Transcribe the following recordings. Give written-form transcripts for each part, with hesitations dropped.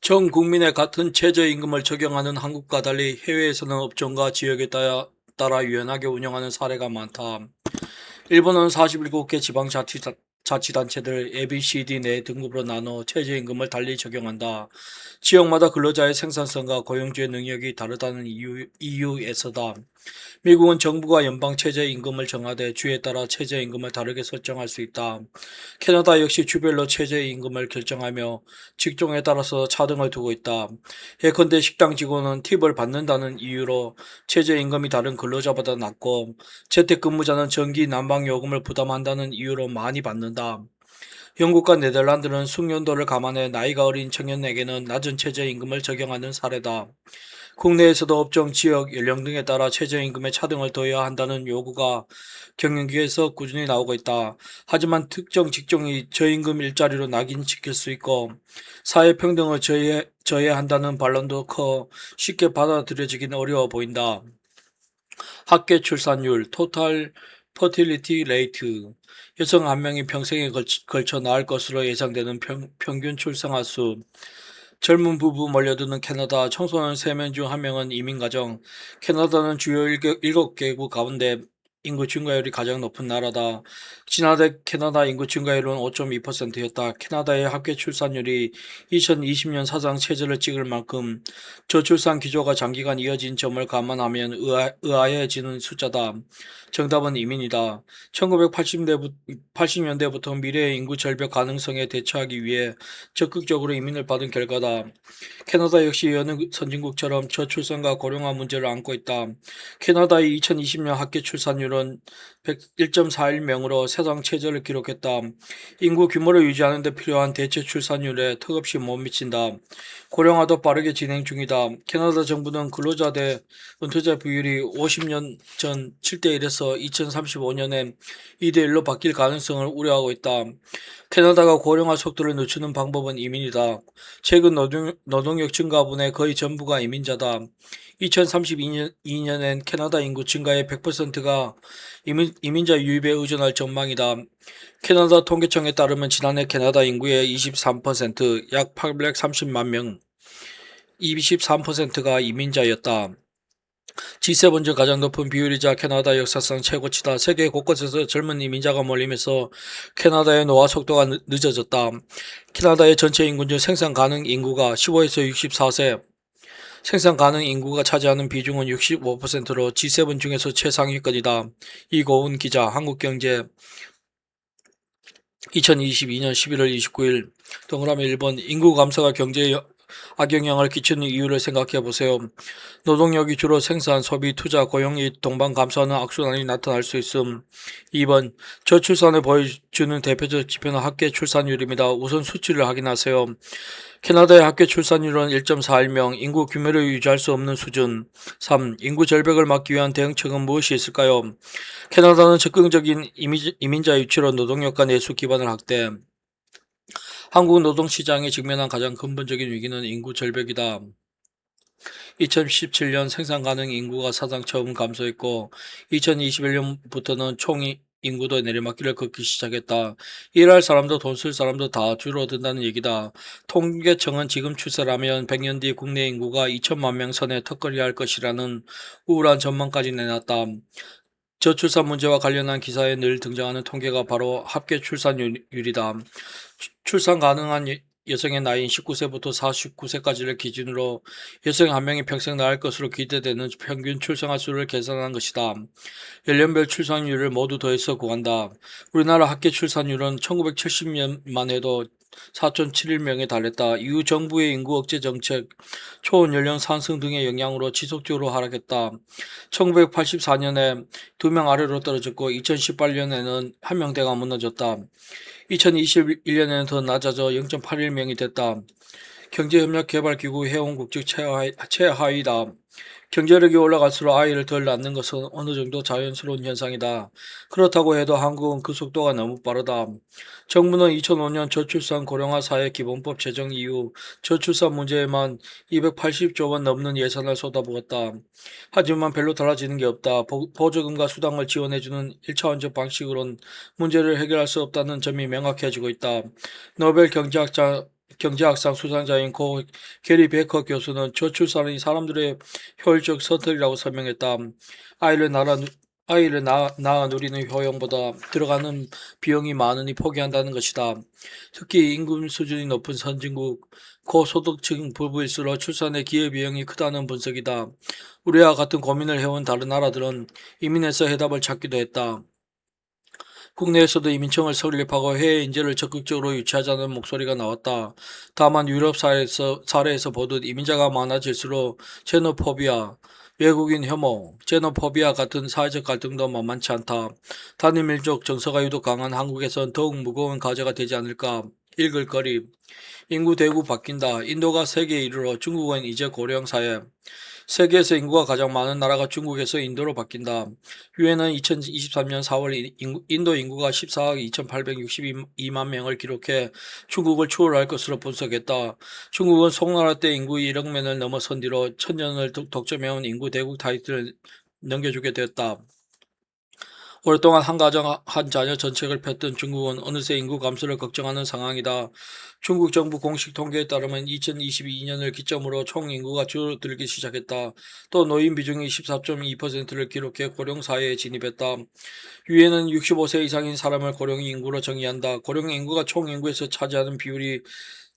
전 국민의 같은 최저임금을 적용하는 한국과 달리 해외에서는 업종과 지역에 따라 유연하게 운영하는 사례가 많다. 일본은 47개 지방자치단체들 ABCD 내 등급으로 나눠 최저임금을 달리 적용한다. 지역마다 근로자의 생산성과 고용주의 능력이 다르다는 이유에서다. 미국은 정부가 연방 최저임금을 정하되 주에 따라 최저임금을 다르게 설정할 수 있다. 캐나다 역시 주별로 최저임금을 결정하며 직종에 따라서 차등을 두고 있다. 예컨대 식당 직원은 팁을 받는다는 이유로 최저임금이 다른 근로자보다 낮고 재택근무자는 전기 난방요금을 부담한다는 이유로 많이 받는다. 영국과 네덜란드는 숙련도를 감안해 나이가 어린 청년에게는 낮은 최저임금을 적용하는 사례다. 국내에서도 업종, 지역, 연령 등에 따라 최저임금에 차등을 둬야 한다는 요구가 경영계에서 꾸준히 나오고 있다. 하지만 특정 직종이 저임금 일자리로 낙인시킬 수 있고 사회평등을 저해한다는 반론도 커 쉽게 받아들여지긴 어려워 보인다. 합계 출산율, 토탈 퍼틸리티 레이트, 여성 한 명이 평생에 걸쳐 낳을 것으로 예상되는 평균 출생아 수, 젊은 부부 몰려드는 캐나다, 청소년 3명 중 1명은 이민가정. 캐나다는 주요 7개국 가운데 인구 증가율이 가장 높은 나라다. 지난해 캐나다 인구 증가율은 5.2%였다. 캐나다의 합계 출산율이 2020년 사상 최저를 찍을 만큼 저출산 기조가 장기간 이어진 점을 감안하면 의아해지는 숫자다. 정답은 이민이다. 1980년대부터 미래의 인구 절벽 가능성에 대처하기 위해 적극적으로 이민을 받은 결과다. 캐나다 역시 여느 선진국처럼 저출산과 고령화 문제를 안고 있다. 캐나다의 2020년 합계 출산율은 101.41명으로 세상 최저를 기록했다. 인구 규모를 유지하는 데 필요한 대체 출산율에 턱없이 못 미친다. 고령화도 빠르게 진행 중이다. 캐나다 정부는 근로자 대 은퇴자 비율이 50년 전 7대1에서 2035년에 2대1로 바뀔 가능성을 우려하고 있다. 캐나다가 고령화 속도를 늦추는 방법은 이민이다. 최근 노동력 증가분의 거의 전부가 이민자다. 2032년엔 캐나다 인구 증가의 100%가 이민자 유입에 의존할 전망이다. 캐나다 통계청에 따르면 지난해 캐나다 인구의 23%, 약 830만 명, 23%가 이민자였다. G7 중 가장 높은 비율이자 캐나다 역사상 최고치다. 세계 곳곳에서 젊은 이민자가 몰리면서 캐나다의 노화 속도가 늦어졌다. 캐나다의 전체 인구 중 생산 가능 인구가 15에서 64세, 생산 가능 인구가 차지하는 비중은 65%로 G7 중에서 최상위권이다. 이고은 기자, 한국경제, 2022년 11월 29일. 동그라미 1번, 인구 감소가 경제에 악영향을 끼치는 이유를 생각해 보세요. 노동력이 주로 생산, 소비, 투자, 고용이 동반 감소하는 악순환이 나타날 수 있음. 2번, 저출산을 보여주는 대표적 지표는 합계 출산율입니다. 우선 수치를 확인하세요. 캐나다의 합계 출산율은 1.41명, 인구 규모를 유지할 수 없는 수준. 3. 인구 절벽을 막기 위한 대응책은 무엇이 있을까요? 캐나다는 적극적인 이민자 유치로 노동력과 내수 기반을 확대. 한국 노동시장에 직면한 가장 근본적인 위기는 인구 절벽이다. 2017년 생산 가능 인구가 사상 처음 감소했고 2021년부터는 총 인구도 내리막길을 걷기 시작했다. 일할 사람도 돈 쓸 사람도 다 줄어든다는 얘기다. 통계청은 지금 추세라면 100년 뒤 국내 인구가 2천만 명 선에 턱걸이할 것이라는 우울한 전망까지 내놨다. 저출산 문제와 관련한 기사에 늘 등장하는 통계가 바로 합계 출산율이다. 출산 가능한 여성의 나이인 19세부터 49세까지를 기준으로 여성 한 명이 평생 낳을 것으로 기대되는 평균 출생아 수를 계산한 것이다. 연령별 출산율을 모두 더해서 구한다. 우리나라 합계 출산율은 1970년만 해도 4.71명에 달했다. 이후 정부의 인구 억제 정책, 초혼 연령 상승 등의 영향으로 지속적으로 하락했다. 1984년에 2명 아래로 떨어졌고 2018년에는 1명대가 무너졌다. 2021년에는 더 낮아져 0.81명이 됐다. 경제협력개발기구 회원국적 최하위다. 경제력이 올라갈수록 아이를 덜 낳는 것은 어느 정도 자연스러운 현상이다. 그렇다고 해도 한국은 그 속도가 너무 빠르다. 정부는 2005년 저출산 고령화 사회 기본법 제정 이후 저출산 문제에만 280조 원 넘는 예산을 쏟아부었다. 하지만 별로 달라지는 게 없다. 보조금과 수당을 지원해주는 1차원적 방식으론 문제를 해결할 수 없다는 점이 명확해지고 있다. 노벨 경제학자 경제학상 수상자인 고 게리 베커 교수는 저출산이 사람들의 효율적 선택이라고 설명했다. 아이를 낳아, 낳아 누리는 효용보다 들어가는 비용이 많으니 포기한다는 것이다. 특히 임금 수준이 높은 선진국, 고소득층 부부일수록 출산의 기회비용이 크다는 분석이다. 우리와 같은 고민을 해온 다른 나라들은 이민에서 해답을 찾기도 했다. 국내에서도 이민청을 설립하고 해외 인재를 적극적으로 유치하자는 목소리가 나왔다. 다만 유럽 사례에서 보듯 이민자가 많아질수록 제노포비아, 외국인 혐오, 제노포비아 같은 사회적 갈등도 만만치 않다. 단일민족 정서가 유독 강한 한국에선 더욱 무거운 과제가 되지 않을까. 읽을 거리. 인구 대구 바뀐다. 인도가 세계 1위로 중국은 이제 고령 사회. 세계에서 인구가 가장 많은 나라가 중국에서 인도로 바뀐다. 유엔은 2023년 4월 인도 인구가 14억 2,862만 명을 기록해 중국을 추월할 것으로 분석했다. 중국은 송나라 때 인구 1억 명을 넘어선 뒤로 천년을 독점해온 인구 대국 타이틀을 넘겨주게 되었다. 오랫동안 한 가정 한 자녀 정책을 폈던 중국은 어느새 인구 감소를 걱정하는 상황이다. 중국 정부 공식 통계에 따르면 2022년을 기점으로 총 인구가 줄어들기 시작했다. 또 노인 비중이 14.2%를 기록해 고령 사회에 진입했다. 유엔은 65세 이상인 사람을 고령 인구로 정의한다. 고령 인구가 총 인구에서 차지하는 비율이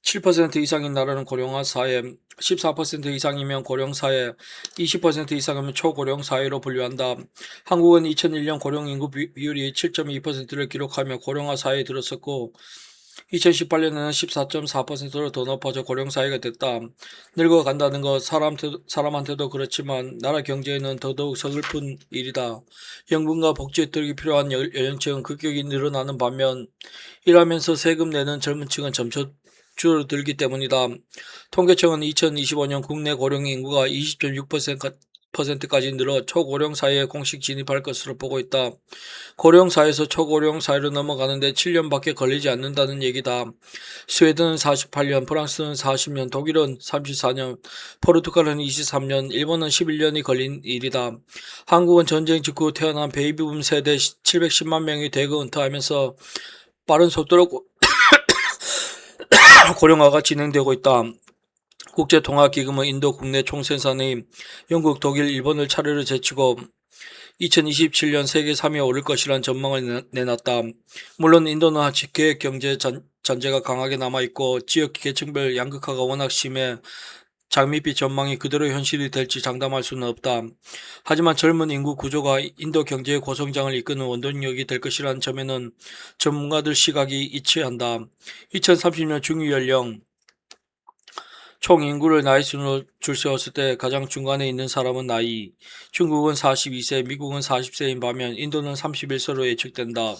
7% 이상인 나라는 고령화 사회, 14% 이상이면 고령 사회, 20% 이상이면 초고령 사회로 분류한다. 한국은 2001년 고령 인구 비율이 7.2%를 기록하며 고령화 사회에 들어섰고 2018년에는 14.4%로 더 높아져 고령 사회가 됐다. 늙어간다는 것 사람한테도 그렇지만 나라 경제에는 더더욱 서글픈 일이다. 연금과 복지 혜택이 필요한 연령층은 급격히 늘어나는 반면 일하면서 세금 내는 젊은 층은 점차 줄어들기 때문이다. 통계청은 2025년 국내 고령 인구가 20.6%까지 늘어 초고령 사회에 공식 진입할 것으로 보고 있다. 고령 사회에서 초고령 사회로 넘어가는데 7년밖에 걸리지 않는다는 얘기다. 스웨덴은 48년, 프랑스는 40년, 독일은 34년, 포르투갈은 23년, 일본은 11년이 걸린 일이다. 한국은 전쟁 직후 태어난 베이비붐 세대 710만 명이 대거 은퇴하면서 빠른 속도로 고령화가 진행되고 있다. 국제통화기금은 인도 국내 총생산이 영국, 독일, 일본을 차례로 제치고 2027년 세계 3위에 오를 것이라는 전망을 내놨다. 물론 인도는 아직 계획 경제 잔재가 강하게 남아있고 지역 계층별 양극화가 워낙 심해 장밋빛 전망이 그대로 현실이 될지 장담할 수는 없다. 하지만 젊은 인구 구조가 인도 경제의 고성장을 이끄는 원동력이 될 것이라는 점에는 전문가들 시각이 일치한다. 2030년 중위연령 총 인구를 나이 순으로 줄 세웠을 때 가장 중간에 있는 사람은 나이. 중국은 42세, 미국은 40세인 반면 인도는 31세로 예측된다.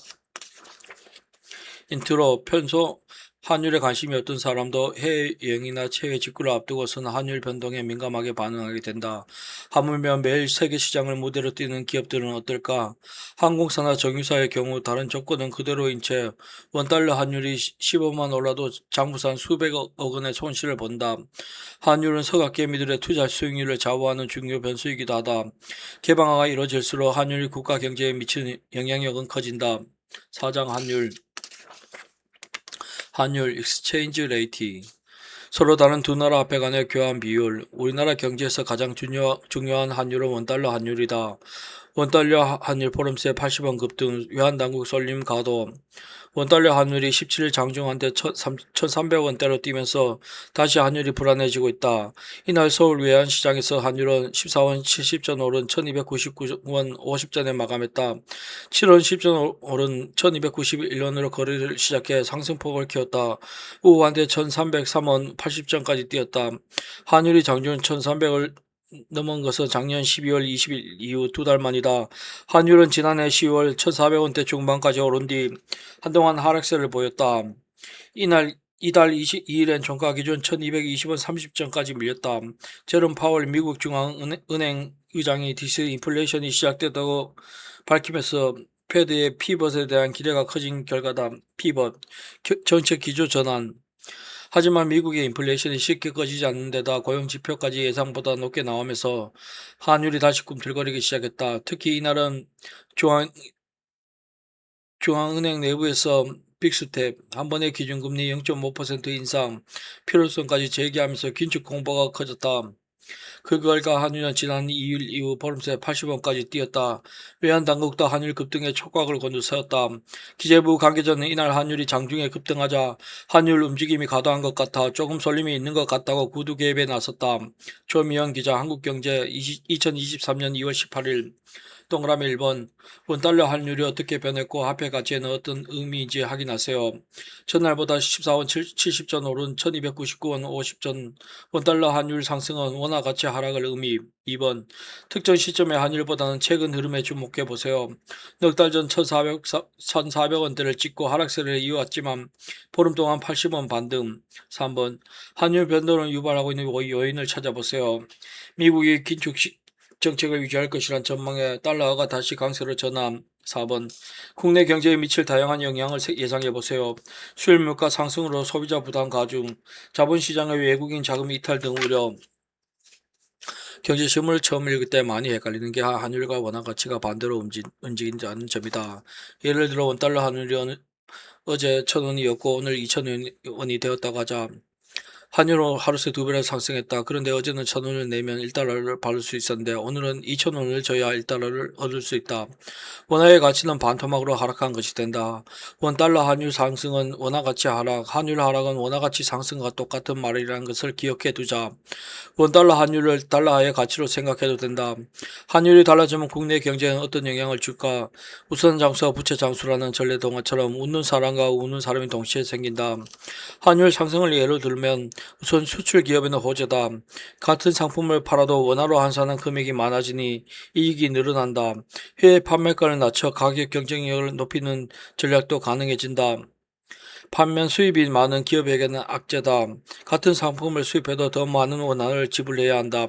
인트로 편소 환율에 관심이 없던 사람도 해외여행이나 해외 직구를 앞두고서는 환율 변동에 민감하게 반응하게 된다. 하물며 매일 세계 시장을 무대로 뛰는 기업들은 어떨까? 항공사나 정유사의 경우 다른 조건은 그대로인 채 원달러 환율이 15만 올라도 장부산 수백억 원의 손실을 본다. 환율은 서각개미들의 투자 수익률을 좌우하는 중요 변수이기도 하다. 개방화가 이뤄질수록 환율이 국가 경제에 미치는 영향력은 커진다. 사장 환율 익스체인지 레이트 서로 다른 두 나라 화폐 간의 교환 비율 우리나라 경제에서 가장 중요한 환율은 원달러 환율이다. 원달러 환율 포럼세 80원 급등 외환당국 쏠림 가도 원달러 환율이 17일 장중한데 1,300원대로 뛰면서 다시 환율이 불안해지고 있다. 이날 서울 외환시장에서 환율은 14원 70전 오른 1,299원 50전에 마감했다. 7원 10전 오른 1,291원으로 거래를 시작해 상승폭을 키웠다. 오후 한대 1,303원 80전까지 뛰었다. 환율이 장중 1,300을 넘은 것은 작년 12월 20일 이후 두 달 만이다. 환율은 지난해 10월 1,400원대 중반까지 오른 뒤 한동안 하락세를 보였다. 이달 22일엔 종가 기준 1,220원 30전까지 밀렸다. 제롬 파월 미국 중앙은행 의장이 디스인플레이션이 시작됐다고 밝히면서 패드의 피벗에 대한 기대가 커진 결과다. 피벗, 정책 기조 전환. 하지만 미국의 인플레이션이 쉽게 꺼지지 않는 데다 고용 지표까지 예상보다 높게 나오면서 환율이 다시 꿈틀거리기 시작했다. 특히 이날은 중앙은행 내부에서 빅스텝, 한 번의 기준금리 0.5% 인상 필요성까지 제기하면서 긴축 공보가 커졌다. 그 결과 한유는 지난 2일 이후 보름새 80원까지 뛰었다. 외환당국도 한율 급등에 촉각을 곤두세웠다. 기재부 관계자는 이날 한율이 장중에 급등하자 한율 움직임이 과도한 것 같아 조금 쏠림이 있는 것 같다고 구두 개입에 나섰다. 조미영 기자, 한국경제 2023년 2월 18일. 동그라미 1번. 원달러 환율이 어떻게 변했고 화폐 가치에는 어떤 의미인지 확인하세요. 전날보다 14원 70전 오른 1299원 50전. 원달러 환율 상승은 원화 가치 하락을 의미. 2번. 특정 시점의 환율보다는 최근 흐름에 주목해 보세요. 넉 달 전 1,400원대를 찍고 하락세를 이어왔지만 보름 동안 80원 반등. 3번. 환율 변동을 유발하고 있는 요인을 찾아보세요. 미국이 긴축 정책을 유지할 것이란 전망에 달러가 다시 강세로 전환. 4번. 국내 경제에 미칠 다양한 영향을 예상해 보세요. 수일 물가 상승으로 소비자 부담 가중, 자본시장의 외국인 자금 이탈 등 우려. 경제 신문을 처음 읽을 때 많이 헷갈리는 게 환율과 원화 가치가 반대로 움직인다는 점이다. 예를 들어 원달러 환율이 어제 1,000원이었고 오늘 2,000원이 되었다고 하자. 환율은 하루새 2배나 상승했다. 그런데 어제는 1,000원을 내면 1달러를 받을 수 있었는데 오늘은 2,000원을 줘야 1달러를 얻을 수 있다. 원화의 가치는 반토막으로 하락한 것이 된다. 원달러 환율 상승은 원화 가치 하락, 환율 하락은 원화 가치 상승과 똑같은 말이라는 것을 기억해 두자. 원달러 환율을 달러의 가치로 생각해도 된다. 환율이 달라지면 국내 경제에는 어떤 영향을 줄까? 우선 장수와 부채 장수라는 전래 동화처럼 웃는 사람과 우는 사람이 동시에 생긴다. 환율 상승을 예로 들면 우선 수출 기업에는 호재다. 같은 상품을 팔아도 원화로 환산한 금액이 많아지니 이익이 늘어난다. 해외 판매가를 낮춰 가격 경쟁력을 높이는 전략도 가능해진다. 반면 수입이 많은 기업에게는 악재다. 같은 상품을 수입해도 더 많은 원화를 지불해야 한다.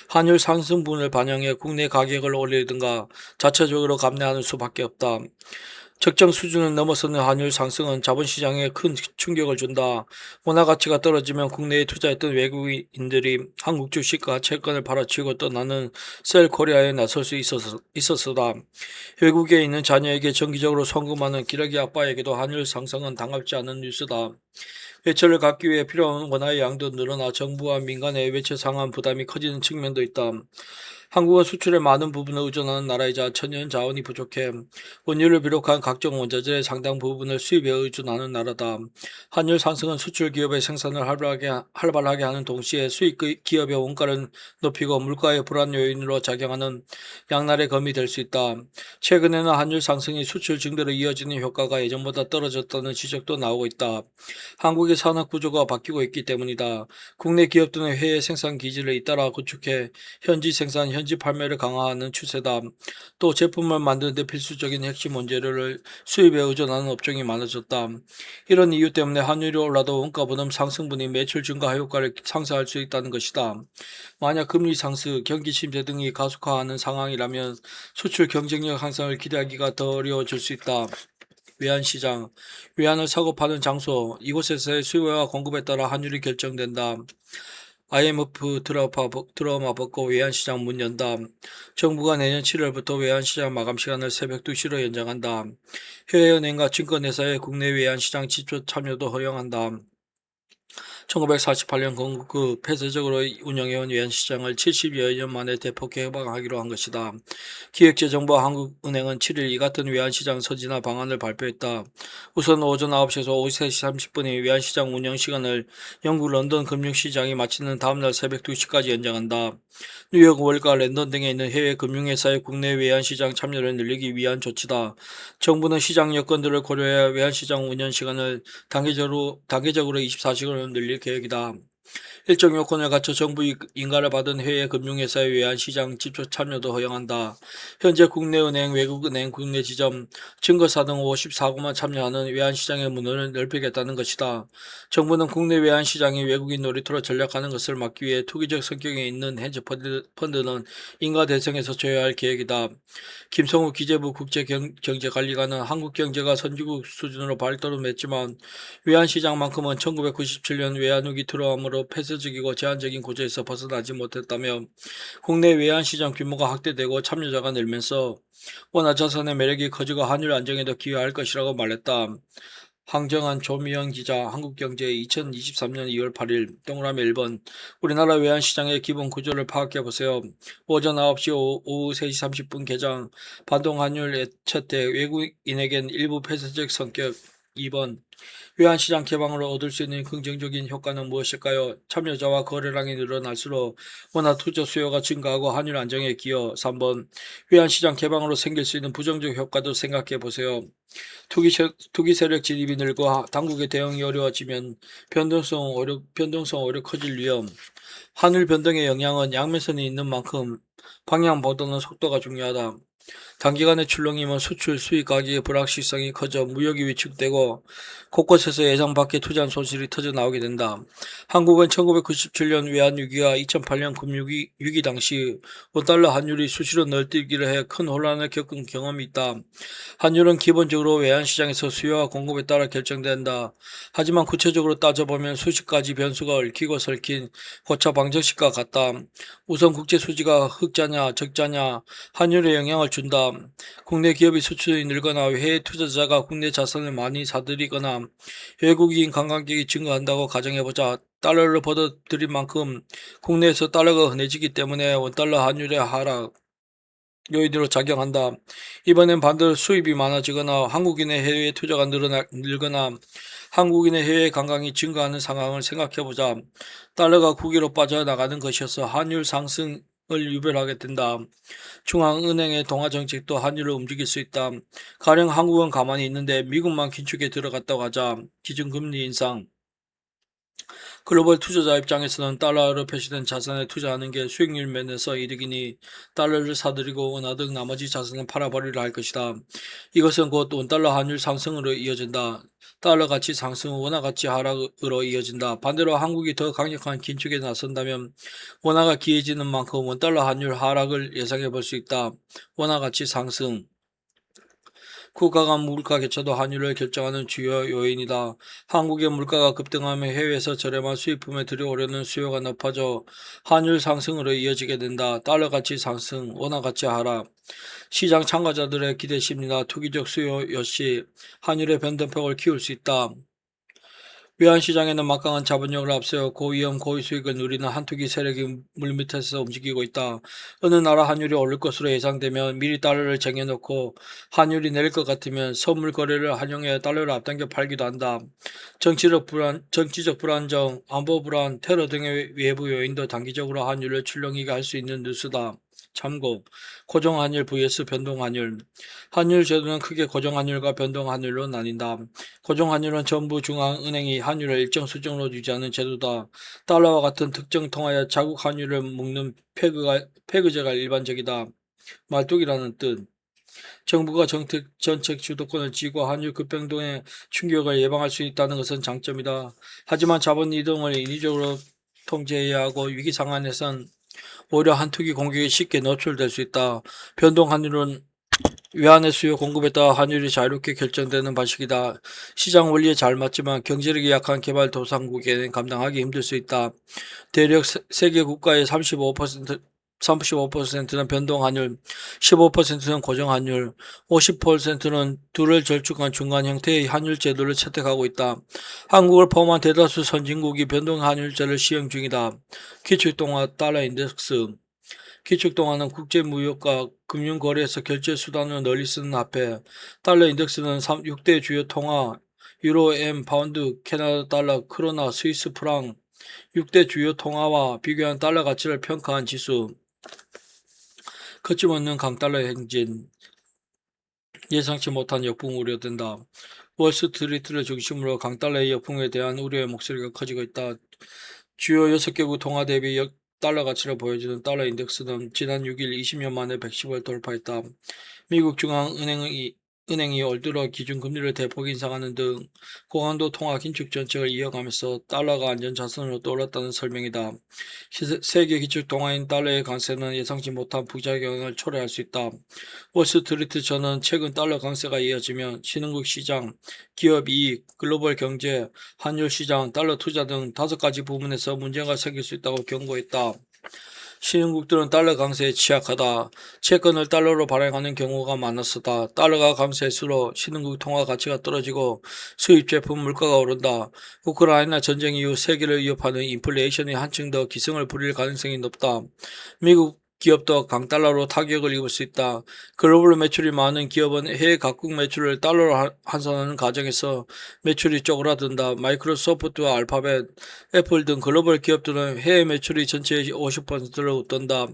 환율 상승분을 반영해 국내 가격을 올리든가 자체적으로 감내하는 수밖에 없다. 적정 수준을 넘어서는 환율 상승은 자본시장에 큰 충격을 준다. 원화 가치가 떨어지면 국내에 투자했던 외국인들이 한국 주식과 채권을 팔아치우고 떠나는 셀 코리아에 나설 수 있어서다. 외국에 있는 자녀에게 정기적으로 송금하는 기러기 아빠에게도 환율 상승은 반갑지 않은 뉴스다. 외채를 갚기 위해 필요한 원화의 양도 늘어나 정부와 민간의 외채 상환 부담이 커지는 측면도 있다. 한국은 수출의 많은 부분을 의존하는 나라이자 천연 자원이 부족해 원유를 비롯한 각종 원자재의 상당 부분을 수입에 의존하는 나라다. 환율 상승은 수출 기업의 생산을 활발하게 하는 동시에 수입 기업의 원가를 높이고 물가의 불안 요인으로 작용하는 양날의 검이 될 수 있다. 최근에는 환율 상승이 수출 증대로 이어지는 효과가 예전보다 떨어졌다는 지적도 나오고 있다. 한국의 산업 구조가 바뀌고 있기 때문이다. 국내 기업들은 해외 생산 기지를 잇따라 구축해 현지 생산, 현지 판매를 강화하는 추세다. 또 제품을 만드는 데 필수적인 핵심 원재료를 수입에 의존하는 업종이 많아졌다. 이런 이유 때문에 환율이 올라도 원가보다 상승분이 매출 증가 효과를 상쇄할 수 있다는 것이다. 만약 금리 상승, 경기 침체 등이 가속화하는 상황이라면 수출 경쟁력 향상을 기대하기가 더 어려워질 수 있다. 외환시장, 외환을 사고 파는 장소, 이곳에서의 수요와 공급에 따라 환율이 결정된다. IMF 드라마 벗고 외환시장 문 연다. 정부가 내년 7월부터 외환시장 마감 시간을 새벽 2시로 연장한다. 해외은행과 증권회사의 국내 외환시장 지표 참여도 허용한다. 1948년 건국 폐쇄적으로 운영해온 외환시장을 70여 년 만에 대폭 개방하기로 한 것이다. 기획재정부와 한국은행은 7일 이 같은 외환시장 선진화 방안을 발표했다. 우선 오전 9시에서 오후 3시 30분에 외환시장 운영 시간을 영국 런던 금융시장이 마치는 다음날 새벽 2시까지 연장한다. 뉴욕, 월가, 랜던 등에 있는 해외 금융회사의 국내 외환시장 참여를 늘리기 위한 조치다. 정부는 시장 여건들을 고려해 외환시장 운영 시간을 단계적으로 24시간으로 늘릴 계획이다. 일정 요건을 갖춰 정부 인가를 받은 해외 금융회사의 외환시장 지표 참여도 허용한다. 현재 국내은행, 외국은행, 국내 지점, 증거사 등 54곳만 참여하는 외환시장의 문을 넓히겠다는 것이다. 정부는 국내 외환시장이 외국인 놀이터로 전락하는 것을 막기 위해 투기적 성격이 있는 헤지펀드는 인가 대상에서 제외할 계획이다. 김성우 기재부 국제경제관리관은 한국 경제가 선진국 수준으로 발달을 맺지만 외환시장만큼은 1997년 외환위기 들어옴으로 폐쇄적이고 제한적인 구조에서 벗어나지 못했다며 국내 외환시장 규모가 확대되고 참여자가 늘면서 원화 자산의 매력이 커지고 환율 안정에도 기여할 것이라고 말했다. 황정한, 조미영 기자, 한국경제 2023년 2월 8일 동그라미 1번 우리나라 외환시장의 기본 구조를 파악해보세요. 오전 9시 오후 3시 30분 개장 반동환율 애처택 외국인에겐 일부 폐쇄적 성격 2번 외환시장 개방으로 얻을 수 있는 긍정적인 효과는 무엇일까요? 참여자와 거래량이 늘어날수록 원화 투자 수요가 증가하고 환율 안정에 기여 3번 외환시장 개방으로 생길 수 있는 부정적 효과도 생각해 보세요. 투기 세력 진입이 늘고 당국의 대응이 어려워지면 변동성 오히려 커질 위험. 환율 변동의 영향은 양면선이 있는 만큼 방향보다는 속도가 중요하다. 단기간의 출렁임은 수출, 수입 가격의 불확실성이 커져 무역이 위축되고 곳곳에서 예상 밖의 투자 손실이 터져 나오게 된다. 한국은 1997년 외환위기와 2008년 금융위기 당시 원달러 환율이 수시로 널뛰기를 해 큰 혼란을 겪은 경험이 있다. 환율은 기본적으로 외환시장에서 수요와 공급에 따라 결정된다. 하지만 구체적으로 따져보면 수십 가지 변수가 얽히고 설킨 고차 방정식과 같다. 우선 국제 수지가 흑자냐 적자냐 환율에 영향을 준다. 국내 기업이 수출이 늘거나 해외 투자자가 국내 자산을 많이 사들이거나 외국인 관광객이 증가한다고 가정해보자. 달러를 벌어들인 만큼 국내에서 달러가 흔해지기 때문에 원달러 환율의 하락 요인으로 작용한다. 이번엔 반대로 수입이 많아지거나 한국인의 해외 투자가 늘거나 한국인의 해외 관광이 증가하는 상황을 생각해보자. 달러가 국외로 빠져나가는 것이어서 환율 상승을 유발하게 된다. 중앙은행의 동화정책도 환율을 움직일 수 있다. 가령 한국은 가만히 있는데 미국만 긴축에 들어갔다고 하자. 기준금리 인상. 글로벌 투자자 입장에서는 달러로 표시된 자산에 투자하는 게 수익률 면에서 이득이니 달러를 사들이고 원화 등 나머지 자산은 팔아버리려 할 것이다. 이것은 곧 원달러 환율 상승으로 이어진다. 달러 가치 상승은 원화 가치 하락으로 이어진다. 반대로 한국이 더 강력한 긴축에 나선다면 원화가 기해지는 만큼 원달러 환율 하락을 예상해 볼 수 있다. 원화 가치 상승. 국가 간 물가 격차도 환율을 결정하는 주요 요인이다. 한국의 물가가 급등하면 해외에서 저렴한 수입품에 들여오려는 수요가 높아져 환율 상승으로 이어지게 된다. 달러 가치 상승, 원화 가치 하락. 시장 참가자들의 기대 심리나 투기적 수요 역시 환율의 변동폭을 키울 수 있다. 외환시장에는 막강한 자본력을 앞세워 고위험 고수익을 누리는 한투기 세력이 물밑에서 움직이고 있다. 어느 나라 환율이 오를 것으로 예상되면 미리 달러를 쟁여놓고 환율이 내릴 것 같으면 선물 거래를 활용해 달러를 앞당겨 팔기도 한다. 정치적 불안정, 안보 불안, 테러 등의 외부 요인도 단기적으로 환율을 출렁이게 할 수 있는 뉴스다. 참고 고정환율 vs 변동환율. 환율 제도는 크게 고정환율과 변동환율로 나뉜다. 고정환율은 정부 중앙은행이 환율을 일정 수준으로 유지하는 제도다. 달러와 같은 특정 통화에 자국 환율을 묶는 페그제가 일반적이다. 말뚝이라는 뜻. 정부가 정책 주도권을 쥐고 환율 급변동의 충격을 예방할 수 있다는 것은 장점이다. 하지만 자본 이동을 인위적으로 통제해야 하고 위기 상황에선 오히려 한투기 공격에 쉽게 노출될 수 있다. 변동 환율은 외환의 수요 공급에 따라 환율이 자유롭게 결정되는 방식이다. 시장 원리에 잘 맞지만 경제력이 약한 개발도상국에는 감당하기 힘들 수 있다. 대략 세계 국가의 35%는 변동환율, 15%는 고정환율, 50%는 둘을 절충한 중간 형태의 환율 제도를 채택하고 있다. 한국을 포함한 대다수 선진국이 변동환율제를 시행 중이다. 기축동화 달러 인덱스. 기축동화는 국제무역과 금융거래에서 결제수단으로 널리 쓰는 화폐. 달러 인덱스는 6대 주요 통화, 유로, 엔, 파운드, 캐나다 달러, 크로나, 스위스 프랑, 6대 주요 통화와 비교한 달러 가치를 평가한 지수. 거침없는 강달러 행진. 예상치 못한 역풍 우려된다. 월스트리트를 중심으로 강달러의 역풍에 대한 우려의 목소리가 커지고 있다. 주요 6개국 통화 대비 달러 가치를 보여주는 달러 인덱스는 지난 6일 20년 만에 110을 돌파했다. 미국 중앙은행이 올 들어 기준금리를 대폭 인상하는 등 고강도 통화 긴축 정책을 이어가면서 달러가 안전자산으로 떠올랐다는 설명이다. 세계 기축 통화인 달러의 강세는 예상치 못한 부작용을 초래할 수 있다. 월스트리트저는 최근 달러 강세가 이어지면 신흥국 시장, 기업 이익, 글로벌 경제, 환율 시장, 달러 투자 등 5가지 부분에서 문제가 생길 수 있다고 경고했다. 신흥국들은 달러 강세에 취약하다. 채권을 달러로 발행하는 경우가 많았었다. 달러가 강세일수록 신흥국 통화 가치가 떨어지고 수입 제품 물가가 오른다. 우크라이나 전쟁 이후 세계를 위협하는 인플레이션이 한층 더 기승을 부릴 가능성이 높다. 미국 기업도 강달러로 타격을 입을 수 있다. 글로벌 매출이 많은 기업은 해외 각국 매출을 달러로 환산하는 과정에서 매출이 쪼그라든다. 마이크로소프트와 알파벳, 애플 등 글로벌 기업들은 해외 매출이 전체의 50%를 웃돈다.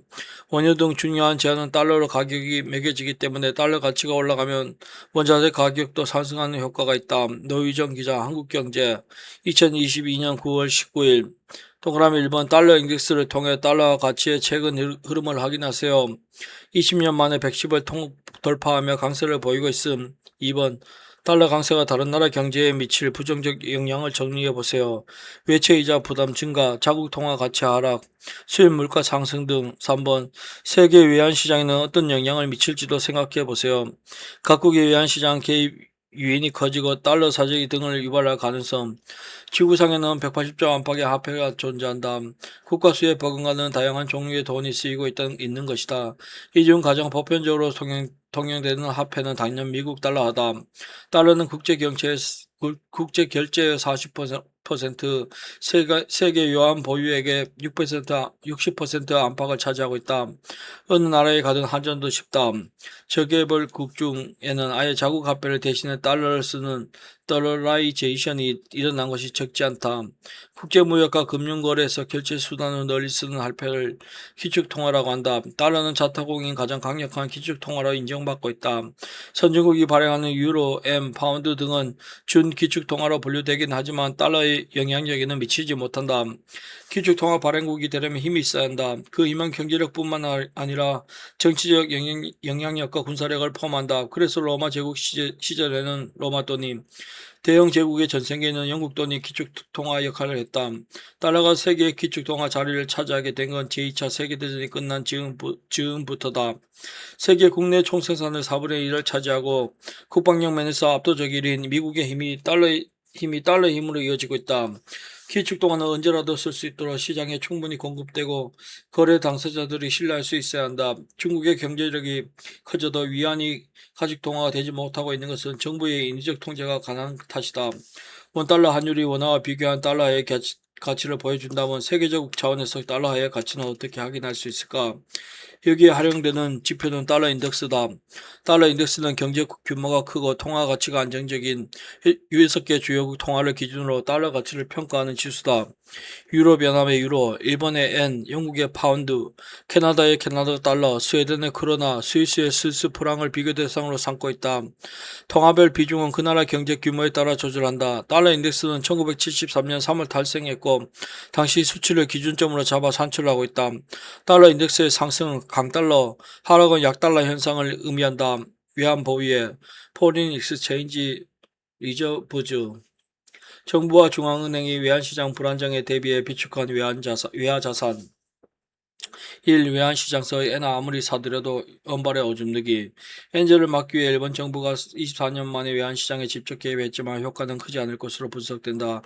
원유 등 중요한 제한은 달러로 가격이 매겨지기 때문에 달러 가치가 올라가면 원자재 가격도 상승하는 효과가 있다. 노유정 기자, 한국경제, 2022년 9월 19일. 동그라미 1번 달러 인덱스를 통해 달러 가치의 최근 흐름을 확인하세요. 20년 만에 110을 돌파하며 강세를 보이고 있음. 2번 달러 강세가 다른 나라 경제에 미칠 부정적 영향을 정리해보세요. 외채이자 부담 증가, 자국 통화 가치 하락, 수입 물가 상승 등. 3번 세계 외환시장에는 어떤 영향을 미칠지도 생각해보세요. 각국의 외환시장 개입 유인이 커지고 달러 사재기 등을 유발할 가능성. 지구상에는 180조 안팎의 화폐가 존재한다. 국가 수에 버금가는 다양한 종류의 돈이 쓰이고 있는 것이다. 이 중 가장 보편적으로 통용되는 화폐는 당연 미국 달러하다. 달러는 국제 결제의 40%, 세계 요한 보유액의 60% 안팎을 차지하고 있다. 어느 나라에 가든 환전도 쉽다. 저개발국 중에는 아예 자국 화폐를 대신해 달러를 쓰는 달러라이제이션이 일어난 것이 적지 않다. 국제무역과 금융거래에서 결제 수단을 널리 쓰는 화폐를 기축통화라고 한다. 달러는 자타공인 가장 강력한 기축통화로 인정받고 있다. 선진국이 발행하는 유로, 엔, 파운드 등은 준기축통화로 분류되긴 하지만 달러의 영향력에는 미치지 못한다. 기축통화 발행국이 되려면 힘이 있어야 한다. 그 힘은 경제력뿐만 아니라 정치적 영향력과 군사력을 포함한다. 그래서 로마 제국 시절에는 로마 돈이, 대영 제국의 전생에는 영국 돈이 기축통화 역할을 했다. 달러가 세계의 기축통화 자리를 차지하게 된 건 제2차 세계대전이 끝난 즈음부터다. 세계 국내 총생산의 4분의 1을 차지하고 국방력 면에서 압도적 1위인 미국의 힘이 달러의 힘으로 이어지고 있다. 기축통화는 언제라도 쓸 수 있도록 시장에 충분히 공급되고 거래 당사자들이 신뢰할 수 있어야 한다. 중국의 경제력이 커져도 위안이 가축통화가 되지 못하고 있는 것은 정부의 인위적 통제가 가능한 탓이다. 원달러 환율이 원화와 비교한 달러의 가치를 보여준다면 세계적 차원에서 달러의 가치는 어떻게 확인할 수 있을까? 여기에 활용되는 지표는 달러 인덱스다. 달러 인덱스는 경제 규모가 크고 통화 가치가 안정적인 6개 주요국 통화를 기준으로 달러 가치를 평가하는 지수다. 유럽연합의 유로, 일본의 엔, 영국의 파운드, 캐나다의 캐나다 달러, 스웨덴의 크로나, 스위스의 스위스 프랑을 비교 대상으로 삼고 있다. 통화별 비중은 그 나라 경제 규모에 따라 조절한다. 달러 인덱스는 1973년 3월 탄생했고 당시 수치를 기준점으로 잡아 산출하고 있다. 달러 인덱스의 상승은 강달러, 하락은 약달러 현상을 의미한다. 외환 보유액, 포린 익스체인지 리저브즈. 정부와 중앙은행이 외환시장 불안정에 대비해 비축한 외화자산. 1. 외환시장에서 엔화 아무리 사들여도 언발의 오줌누기. 엔저를 막기 위해 일본 정부가 24년 만에 외환시장에 직접 개입했지만 효과는 크지 않을 것으로 분석된다.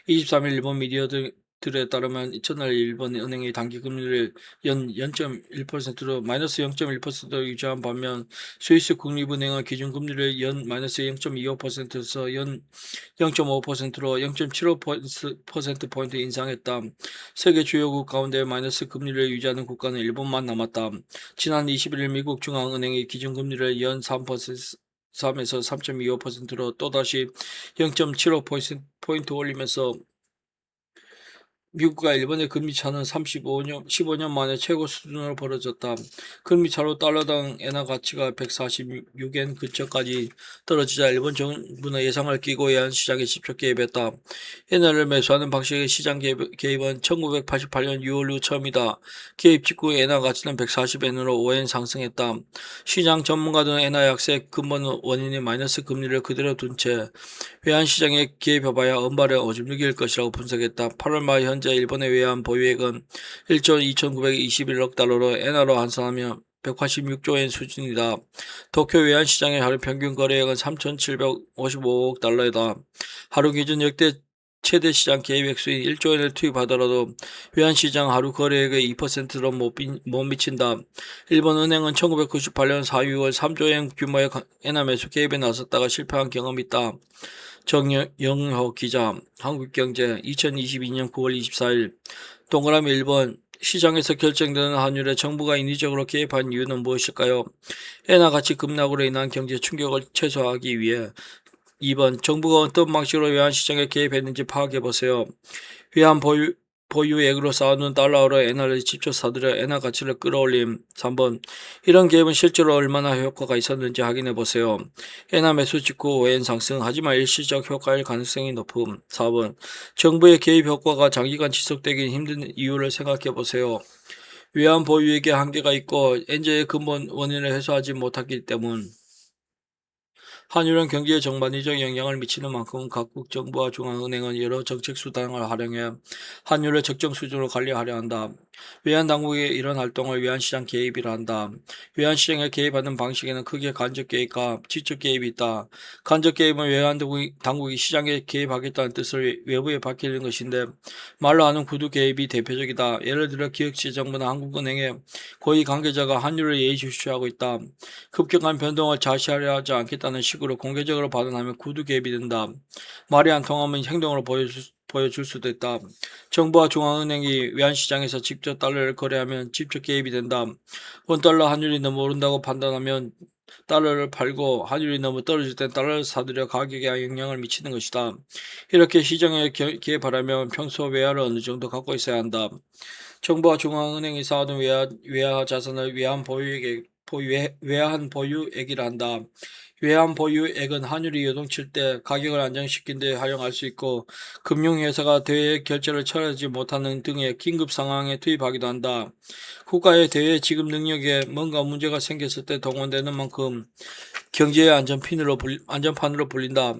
23일 일본 미디어들에 따르면 이튿날 일본 은행이 단기 금리를 연 0.1%로 마이너스 0.1%로 유지한 반면 스위스 국립은행은 기준금리를 연 마이너스 0.25%에서 연 0.5%로 0.75%포인트 인상했다. 세계 주요국 가운데 마이너스 금리를 유지하는 국가는 일본만 남았다. 지난 21일 미국 중앙은행이 기준금리를 연 3에서 3.25%로 또다시 0.75% 올리면서 미국과 일본의 금리 차는 15년 만에 최고 수준으로 벌어졌다. 금리 차로 달러당 엔화 가치가 146엔 근처까지 떨어지자 일본 정부는 예상을 끼고 외환시장에 직접 개입했다. 엔화를 매수하는 방식의 시장 개입은 1988년 6월 후 처음이다. 개입 직후 엔화 가치는 140엔으로 5엔 상승했다. 시장 전문가들은 엔화 약세 근본 원인인 마이너스 금리를 그대로 둔 채 외환시장에 개입해봐야 언발의 오줌누기일 것이라고 분석했다. 8월 말 현재 일본의 외환 보유액은 1조 2,921억 달러로 엔화로 환산하면 186조엔 수준이다. 도쿄 외환시장의 하루 평균 거래액은 3,755억 달러이다. 하루 기준 역대 최대 시장 개입 액수인 1조 원을 투입하더라도 외환시장 하루 거래액의 2%로 못 미친다. 일본 은행은 1998년 4, 6월 3조 엔 규모의 엔화 매수 개입에 나섰다가 실패한 경험이 있다. 정영호 기자, 한국경제, 2022년 9월 24일. 동그라미 1번. 시장에서 결정되는 환율에 정부가 인위적으로 개입한 이유는 무엇일까요? 엔화 가치 급락으로 인한 경제 충격을 최소화하기 위해. 2번. 정부가 어떤 방식으로 외환시장에 개입했는지 파악해보세요. 외환 보유액으로 쌓아둔 달러로 엔화를 직접 사들여 엔화 가치를 끌어올림. 3번. 이런 개입은 실제로 얼마나 효과가 있었는지 확인해보세요. 엔화 매수 직후 오엔 상승, 하지만 일시적 효과일 가능성이 높음. 4번. 정부의 개입 효과가 장기간 지속되긴 힘든 이유를 생각해보세요. 외환 보유액에 한계가 있고 엔저의 근본 원인을 해소하지 못하기 때문. 환율은 경기에 정반대적 영향을 미치는 만큼 각국 정부와 중앙은행은 여러 정책 수단을 활용해 환율을 적정 수준으로 관리하려 한다. 외환당국의 이런 활동을 외환시장 개입이라 한다. 외환시장에 개입하는 방식에는 크게 간접 개입과 직접 개입이 있다. 간접 개입은 외환당국이 시장에 개입하겠다는 뜻을 외부에 밝히는 것인데 말로 하는 구두 개입이 대표적이다. 예를 들어 기획재정부나 한국은행의 고위 관계자가 환율을 예의주시하고 있다. 급격한 변동을 좌시하려 하지 않겠다는 식으로 공개적으로 발언하면 구두 개입이 된다. 말이 안 통하면 행동으로 보여줄 수도 있다. 정부와 중앙은행이 외환시장에서 직접 달러를 거래하면 직접 개입이 된다. 원달러 환율이 너무 오른다고 판단하면 달러를 팔고 환율이 너무 떨어질 땐 달러를 사들여 가격에 영향을 미치는 것이다. 이렇게 시장에 개입하려면 평소 외화를 어느 정도 갖고 있어야 한다. 정부와 중앙은행이 쌓아둔 외화 자산을 외환 보유액이라 한다. 외환 보유액은 환율이 요동칠 때 가격을 안정시킨 데 활용할 수 있고 금융회사가 대외 결제를 처리하지 못하는 등의 긴급 상황에 투입하기도 한다. 국가의 대외 지급 능력에 뭔가 문제가 생겼을 때 동원되는 만큼 경제의 안전판으로 불린다.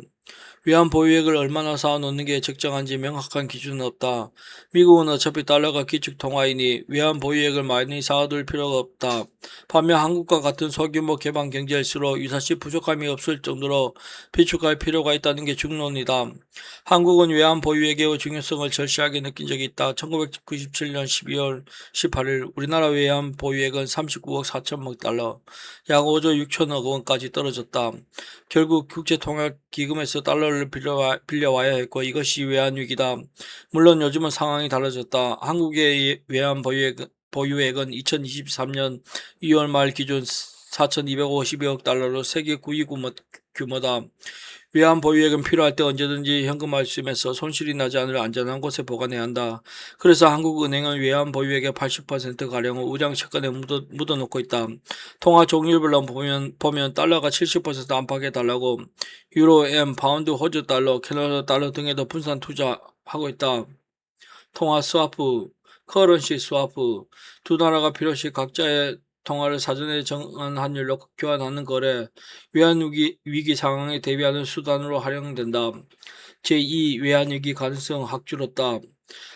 외환 보유액을 얼마나 쌓아놓는 게 적정한지 명확한 기준은 없다. 미국은 어차피 달러가 기축 통화이니 외환 보유액을 많이 쌓아둘 필요가 없다. 반면 한국과 같은 소규모 개방 경제일수록 유사시 부족함이 없을 정도로 비축할 필요가 있다는 게 중론이다. 한국은 외환 보유액의 중요성을 절실하게 느낀 적이 있다. 1997년 12월 18일 우리나라 외환 보유액은 39억 4천억 달러, 약 5조 6천억 원까지 떨어졌다. 결국 국제통화기금에서 달러를 빌려와야 했고 이것이 외환위기다. 물론 요즘은 상황이 달라졌다. 한국의 외환 보유액은 2023년 2월 말 기준 4,252억 달러로 세계 9위 규모다. 외환 보유액은 필요할 때 언제든지 현금화할 수 있으면서 손실이 나지 않을 안전한 곳에 보관해야 한다. 그래서 한국은행은 외환 보유액의 80%가량을 우량 채권에 묻어놓고 있다. 통화 종류별로 보면 달러가 70% 안팎해달라고 유로, 엔, 파운드, 호주 달러, 캐나다 달러 등에도 분산 투자하고 있다. 통화 스와프, 커런시 스와프, 두 나라가 필요시 각자의 통화를 사전에 정한 환율로 교환하는 거래, 외환위기 상황에 대비하는 수단으로 활용된다. 제2 외환위기 가능성 확 줄었다.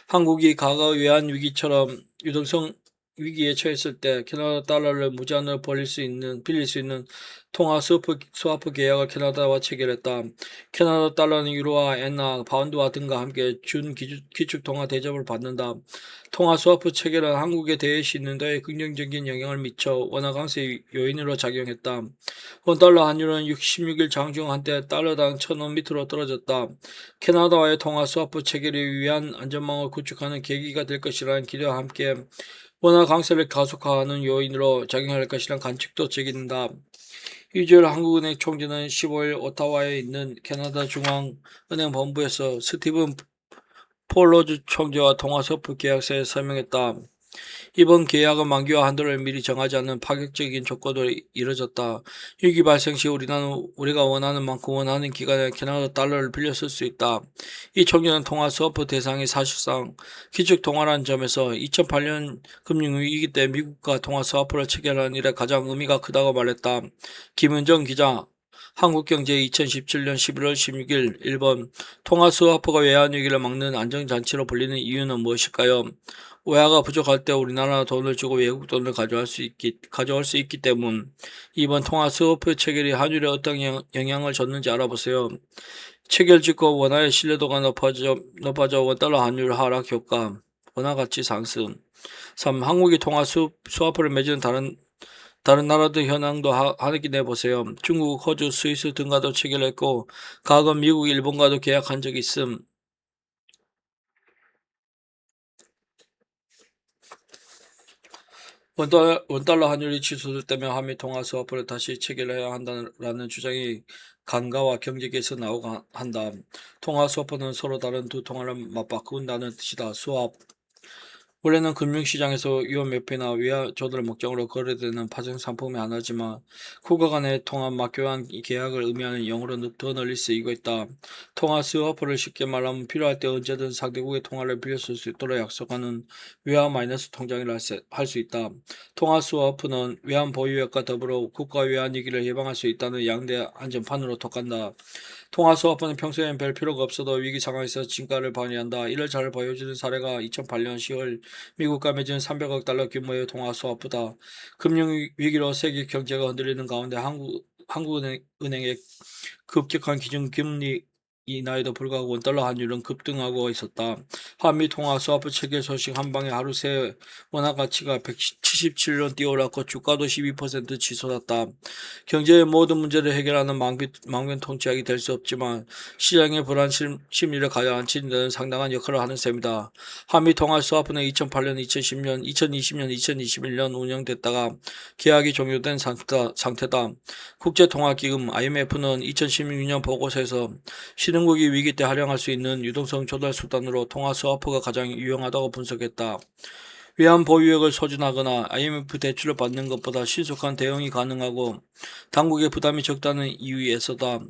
한국이 과거 외환위기처럼 유동성 위기에 처했을 때 캐나다 달러를 무제한으로 빌릴 수 있는 통화 스와프 계약을 캐나다와 체결했다. 캐나다 달러는 유로와 엔화, 파운드와 등과 함께 준 기축 통화 대접을 받는다. 통화 스와프 체결은 한국의 대외 신뢰도에 긍정적인 영향을 미쳐 원화 강세 요인으로 작용했다. 원달러 환율은 16일 장중 한때 달러당 1,000원 밑으로 떨어졌다. 캐나다와의 통화 스와프 체결이 위한 안전망을 구축하는 계기가 될 것이라는 기대와 함께 원화 강세를 가속화하는 요인으로 작용할 것이라는 관측도 제기된다. 이주열 한국은행 총재는 15일 오타와에 있는 캐나다 중앙은행 본부에서 스티븐 폴로즈 총재와 통화 스와프 계약서에 서명했다. 이번 계약은 만기와 한도를 미리 정하지 않는 파격적인 조건으로 이뤄졌다. 위기 발생 시 우리가 원하는 만큼 원하는 기간에 캐나다 달러를 빌려 쓸 수 있다. 이 총재는 통화 스와프 대상이 사실상 기축 통화라는 점에서 2008년 금융위기 때 미국과 통화 스와프를 체결한 이래 가장 의미가 크다고 말했다. 김은정 기자, 한국경제 2017년 11월 16일 1번 통화 스와프가 외환위기를 막는 안정장치로 불리는 이유는 무엇일까요? 외화가 부족할 때 우리나라 돈을 주고 외국 돈을 가져올 수 있기 때문. 2번 통화 스와프 체결이 환율에 어떤 영향을 줬는지 알아보세요. 체결 직후 원화의 신뢰도가 높아져 원달러 환율 하락 효과, 원화 가치 상승. 3. 한국이 통화 수화표를 맺은 다른 나라들 현황도 확인해 보세요. 중국, 호주, 스위스 등과도 체결했고, 과거 미국, 일본과도 계약한 적이 있음. 원달러 환율이 치솟을 때면 한미 통화 수화표를 다시 체결해야 한다는 주장이 간과와 경제계에서 나오고 한다. 통화 수화표는 서로 다른 두 통화를 맞바꾼다는 뜻이다. 수합. 원래는 금융시장에서 위험매표나 외화 조달 목적으로 거래되는 파생 상품의 하나지만 국가 간의 통화 맞교환 계약을 의미하는 용어로 더 널리 쓰이고 있다. 통화 스와프를 쉽게 말하면 필요할 때 언제든 상대국의 통화를 빌려 쓸 수 있도록 약속하는 외화 마이너스 통장이라 할 수 있다. 통화 스와프는 외환 보유액과 더불어 국가 외환 위기를 예방할 수 있다는 양대 안전판으로 톡한다. 통화 스와프는 평소엔 별 필요가 없어도 위기 상황에서 진가를 발휘한다. 이를 잘 보여주는 사례가 2008년 10월 미국과 맺은 300억 달러 규모의 통화 스와프다. 금융위기로 세계 경제가 흔들리는 가운데 한국은행의 급격한 기준금리 인하에도 불구하고 원달러 환율은 급등하고 있었다. 한미 통화 스와프 체결 소식 한 방에 하루 새 원화 가치가 177원 뛰어올랐고 주가도 12% 치솟았다. 경제의 모든 문제를 해결하는 망변 통치약이 될 수 없지만 시장의 불안 심리를 가라앉히는 데는 상당한 역할을 하는 셈이다. 한미 통화 스와프는 2008년, 2010년, 2020년, 2021년 운영됐다가 계약이 종료된 상태다. 국제통화기금 IMF는 2016년 보고서에서 신흥국이 위기 때 활용할 수 있는 유동성 조달 수단으로 통화 스와프가 가장 유용하다고 분석했다. 외환 보유액을 소진하거나 IMF 대출을 받는 것보다 신속한 대응이 가능하고 당국의 부담이 적다는 이유에서다.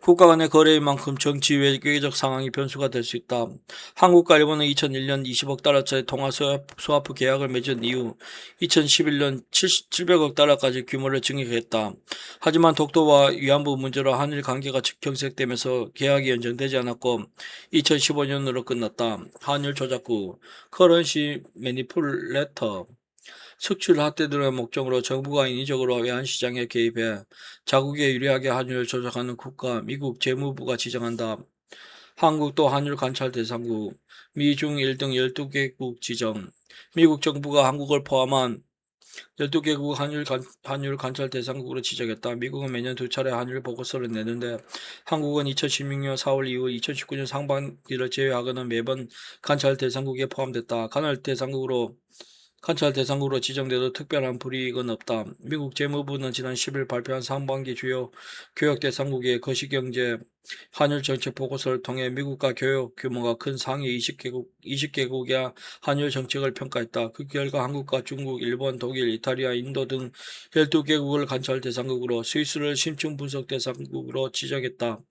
국가 간의 거래인 만큼 정치 외교적 상황이 변수가 될 수 있다. 한국과 일본은 2001년 20억 달러짜리 통화 스와프 계약을 맺은 이후 2011년 700억 달러까지 규모를 증액했다. 하지만 독도와 위안부 문제로 한일 관계가 경색되면서 계약이 연장되지 않았고 2015년으로 끝났다. 한일 조작구 커런시 매니플레터 수출 확대들의 목적으로 정부가 인위적으로 외환시장에 개입해 자국에 유리하게 환율을 조작하는 국가 미국 재무부가 지정한다. 한국도 환율 관찰 대상국 미중 1등 12개국 지정 미국 정부가 한국을 포함한 12개국 환율 관찰 대상국으로 지정했다. 미국은 매년 두 차례 환율 보고서를 내는데 한국은 2016년 4월 이후 2019년 상반기를 제외하고는 매번 관찰 대상국에 포함됐다. 관찰 대상국으로 지정돼도 특별한 불이익은 없다. 미국 재무부는 지난 10일 발표한 상반기 주요 교역 대상국의 거시경제 환율 정책 보고서를 통해 미국과 교역 규모가 큰 상위 20개국의 환율 정책을 평가했다. 그 결과 한국과 중국, 일본, 독일, 이탈리아, 인도 등 12개국을 관찰 대상국으로 스위스를 심층 분석 대상국으로 지정했다.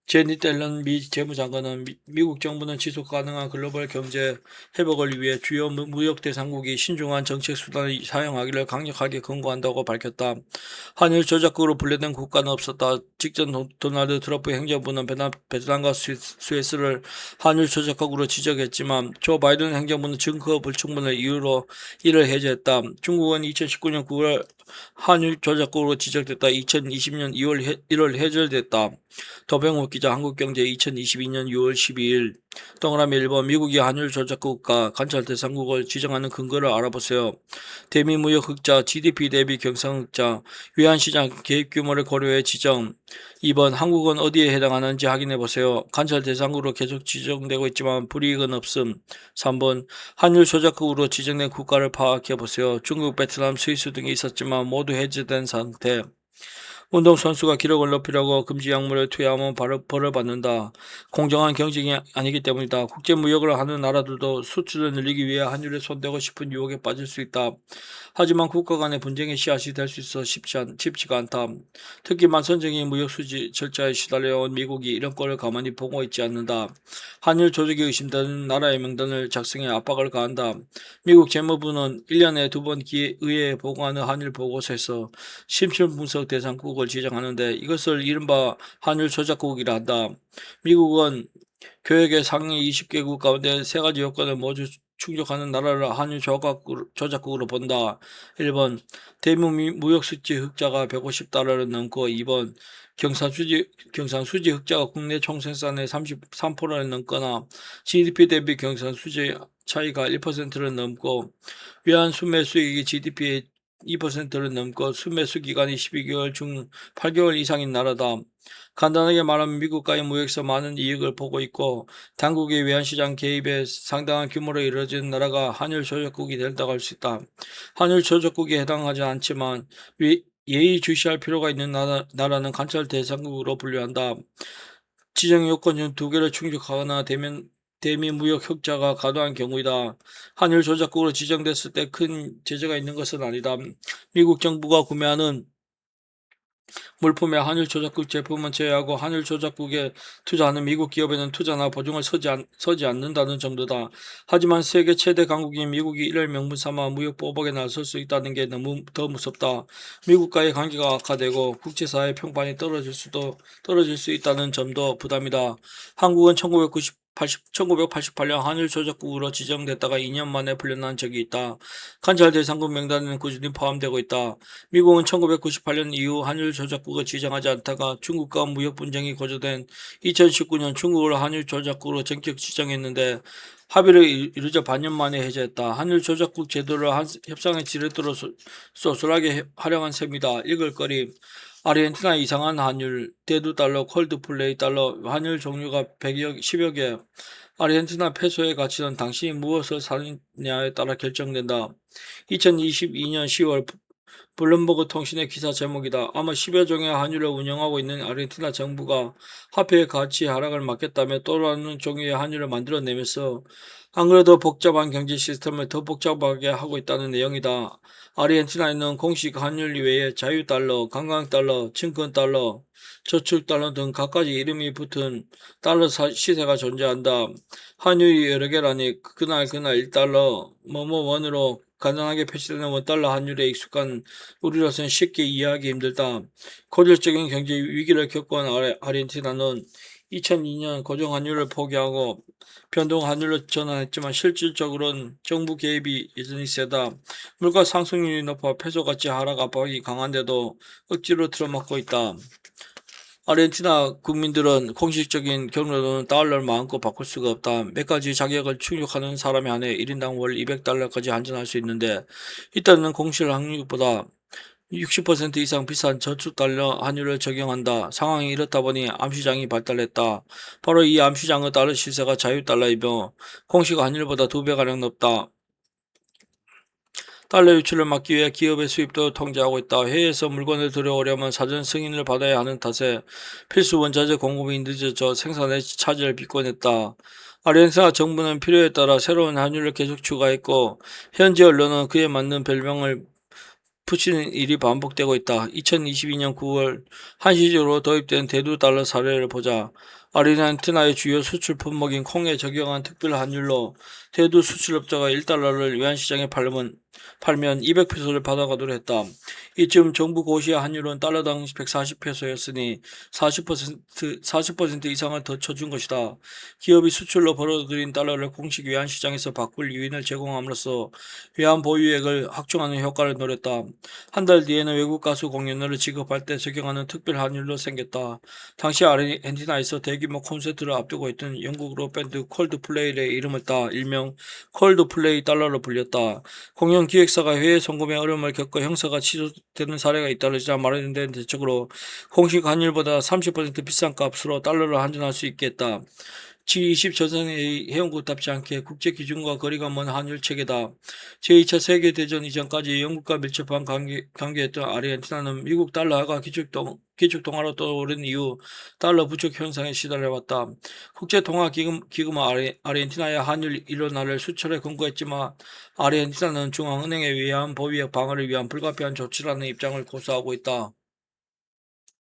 제니트 앨런 미 재무장관은 미국 정부는 지속 가능한 글로벌 경제 회복을 위해 주요 무역 대상국이 신중한 정책 수단을 사용하기를 강력하게 권고한다고 밝혔다. 한일 조작국으로 분류된 국가는 없었다. 직전 도널드 트럼프 행정부는 베트남과 스위스를 한일 조작국으로 지정했지만 조 바이든 행정부는 증거 불충분을 이유로 이를 해제했다. 중국은 2019년 9월 한일 조작국으로 지정됐다. 2020년 1월 해제됐다. 더병욱 기자 한국경제 2022년 6월 12일 동그라미 1번 미국이 한율 조작국가 관찰 대상국을 지정하는 근거를 알아보세요. 대미무역 흑자, GDP 대비 경상 흑자, 외환시장 개입 규모를 고려해 지정. 2번 한국은 어디에 해당하는지 확인해 보세요. 관찰 대상국으로 계속 지정되고 있지만 불이익은 없음. 3번 한율 조작국으로 지정된 국가를 파악해 보세요. 중국, 베트남, 스위스 등이 있었지만 모두 해제된 상태. 운동선수가 기록을 높이려고 금지 약물을 투여하면 벌을 받는다. 공정한 경쟁이 아니기 때문이다. 국제무역을 하는 나라들도 수출을 늘리기 위해 환율에 손대고 싶은 유혹에 빠질 수 있다. 하지만 국가 간의 분쟁의 씨앗이 될 수 있어 쉽지가 않다. 특히 만선적인 무역 수지 절차에 시달려온 미국이 이런 꼴을 가만히 보고 있지 않는다. 환율 조작이 의심되는 나라의 명단을 작성해 압박을 가한다. 미국 재무부는 1년에 2번 의회에 보고하는 환율 보고서에서 심층 분석 대상국을 지정하는데 이것을 이른바 환율 조작국이라 한다. 미국은 교역의 상위 20개국 가운데 세 가지 요건을 모두 충족하는 나라를 한일 조작국으로 본다. 1번 대무역 수지 흑자가 150달러를 넘고 2번 경상수지 흑자가 국내 총생산의 33%를 넘거나 GDP 대비 경상수지 차이가 1%를 넘고 외환 수매 수익이 GDP의 2%를 넘고 수매 수기간이 12개월 중 8개월 이상인 나라다. 간단하게 말하면 미국과의 무역에서 많은 이익을 보고 있고 당국의 외환시장 개입에 상당한 규모로 이루어진 나라가 한일 조약국이 된다고 할 수 있다. 한일 조약국에 해당하지 않지만 예의주시할 필요가 있는 나라는 관찰 대상국으로 분류한다. 지정 요건 중 두 개를 충족하거나 대미 무역 흑자가 과도한 경우이다. 한일 조약국으로 지정됐을 때 큰 제재가 있는 것은 아니다. 미국 정부가 구매하는 물품에 한일 조작국 제품은 제외하고 한일 조작국에 투자하는 미국 기업에는 투자나 보증을 서지 않는다는 정도다. 하지만 세계 최대 강국인 미국이 이를 명분 삼아 무역 보복에 나설 수 있다는 게 너무 더 무섭다. 미국과의 관계가 악화되고 국제사회 평판이 떨어질 수 있다는 점도 부담이다. 한국은 1988년 한일 조작국으로 지정됐다가 2년 만에 풀려난 적이 있다. 관찰 대상국 명단에는 꾸준히 포함되고 있다. 미국은 1998년 이후 한일 조작국을 지정하지 않다가 중국과 무역 분쟁이 고조된 2019년 중국을 한일 조작국으로 전격 지정했는데 합의를 이루자 반년 만에 해제했다. 한일 조작국 제도를 협상의 지렛대로 소홀하게 활용한 셈이다. 읽을거리 아르헨티나 이상한 환율, 대두 달러, 콜드플레이 달러, 환율 종류가 10여 개. 아르헨티나 페소의 가치는 당신이 무엇을 사느냐에 따라 결정된다. 2022년 10월 블룸버그 통신의 기사 제목이다. 아마 10여 종의 환율을 운영하고 있는 아르헨티나 정부가 화폐의 가치 하락을 막겠다며 또 다른 종류의 환율을 만들어내면서 안 그래도 복잡한 경제 시스템을 더 복잡하게 하고 있다는 내용이다. 아르헨티나에는 공식 환율 이외에 자유달러, 관광달러, 증권달러, 저축달러 등 각가지 이름이 붙은 달러 시세가 존재한다. 환율이 여러 개라니 그날 1달러, 원으로 간단하게 표시되는 원달러 환율에 익숙한 우리로서는 쉽게 이해하기 힘들다. 고질적인 경제 위기를 겪어온 아르헨티나는 2002년 고정환율을 포기하고 변동환율로 전환했지만 실질적으로는 정부 개입이 여전히 세다. 물가 상승률이 높아 페소 가치 하락 압박이 강한데도 억지로 틀어막고 있다. 아르헨티나 국민들은 공식적인 경로로는 달러를 마음껏 바꿀 수가 없다. 몇 가지 자격을 충족하는 사람에 한해 1인당 월 200달러까지 환전할 수 있는데 이따르는 공실 환율보다 60% 이상 비싼 저축 달러 환율을 적용한다. 상황이 이렇다 보니 암시장이 발달했다. 바로 이 암시장의 달러 시세가 자유달러이며 공식 환율보다 2배가량 높다. 달러 유출을 막기 위해 기업의 수입도 통제하고 있다. 해외에서 물건을 들여오려면 사전 승인을 받아야 하는 탓에 필수 원자재 공급이 늦어져 생산의 차질을 빚곤 했다. 아르헨티나 정부는 필요에 따라 새로운 환율을 계속 추가했고 현지 언론은 그에 맞는 별명을 붙이는 일이 반복되고 있다. 2022년 9월 한시적으로 도입된 대두 달러 사례를 보자. 아르헨티나의 주요 수출 품목인 콩에 적용한 특별 환율로 대두 수출업자가 1달러를 외환시장에 팔면 200페소를 받아가도록 했다. 이쯤 정부 고시의 환율은 달러당 140페소였으니 40% 이상을 더 쳐준 것이다. 기업이 수출로 벌어들인 달러를 공식 외환시장에서 바꿀 요인을 제공함으로써 외환 보유액을 확충하는 효과를 노렸다. 한 달 뒤에는 외국 가수 공연료를 지급할 때 적용하는 특별 환율로 생겼다. 당시 아르헨티나에서 대규모 콘서트를 앞두고 있던 영국 록밴드 콜드플레이의 이름을 따 일명 콜드플레이 달러로 불렸다. 공연 기획사가 해외 송금에 어려움을 겪어 형사가 취소되는 사례가 잇따르자 마련된 대책으로 공식 환율보다 30% 비싼 값으로 달러를 환전할 수 있게 했다. G20 전선의 회원국답지 않게 국제 기준과 거리가 먼 환율 체계다. 제2차 세계대전 이전까지 영국과 밀접한 관계였던 아르헨티나는 미국 달러가 기축통화로 떠오른 이후 달러 부족 현상에 시달려왔다. 국제통화기금은 아르헨티나의 환율 일원화를 수출에 권고했지만 아르헨티나는 중앙은행의 외환 보유액 방어를 위한 불가피한 조치라는 입장을 고수하고 있다.